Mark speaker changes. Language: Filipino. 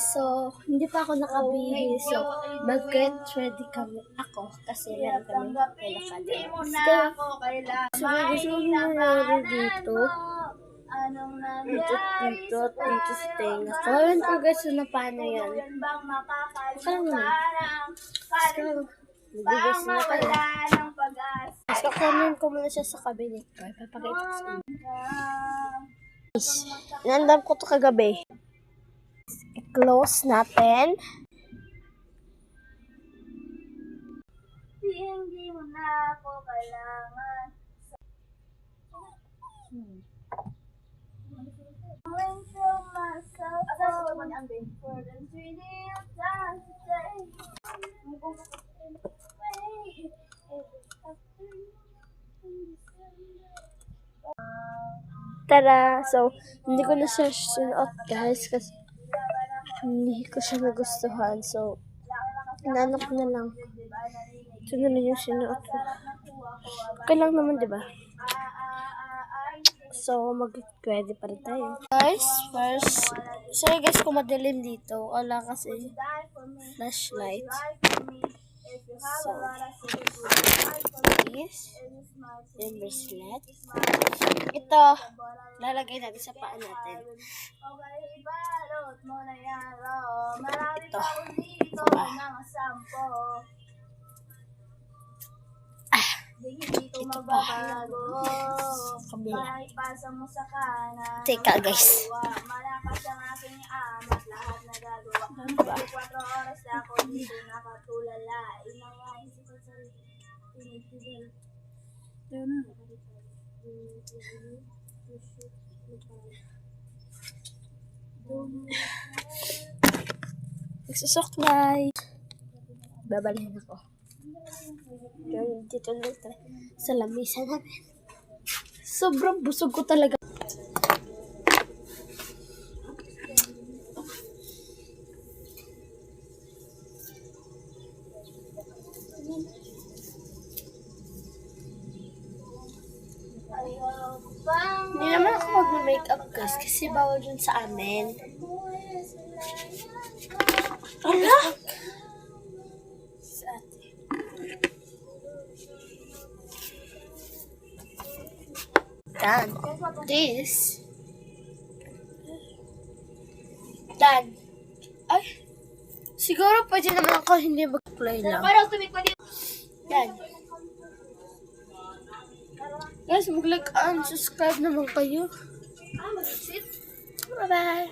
Speaker 1: So, hindi pa ako nakabihis. So, mag-get ready ako kasi meron kami pinaka-day. Let's go! So, gusto ko nangyari dito. Dito sa tenga. Kawalan ko guys na paano yan. Baka naman. Let's go! Nagugas na pala. So, kunin ko muna siya sa cabinet ko. Ipapakita ko sa inyo. Inandam ko to kagabi. I-close natin.
Speaker 2: Hindi mo na ako kailangan. Went from myself for the dream of time today.
Speaker 1: Tara! So, hindi ko na siya sinuot guys kasi hindi ko siya nagustuhan. So, nanok na lang. Ito na lang yung sinuot ko. Okay lang naman, diba? So, mag-ready pa rin tayo. Guys, first, sorry guys kung madilim dito. Wala kasi flashlight. So, this, yung bracelet. Ito, lalagay natin sa paa natin. Ito. Ito ba? Ito pa. Kabila. Teka guys. Diba? Nagsusuklay. Babalahin ako. Dito na tayo sa lamisa natin. Sobrang busog ko talaga. Hindi naman ako mag-makeup guys kasi bawal dun sa amin. Ala! Sa ate. Done. This. Done. Ay. Siguro pwede naman ako hindi mag-play lang. Done. Guys, mag-like and subscribe naman kayo. Bye-bye.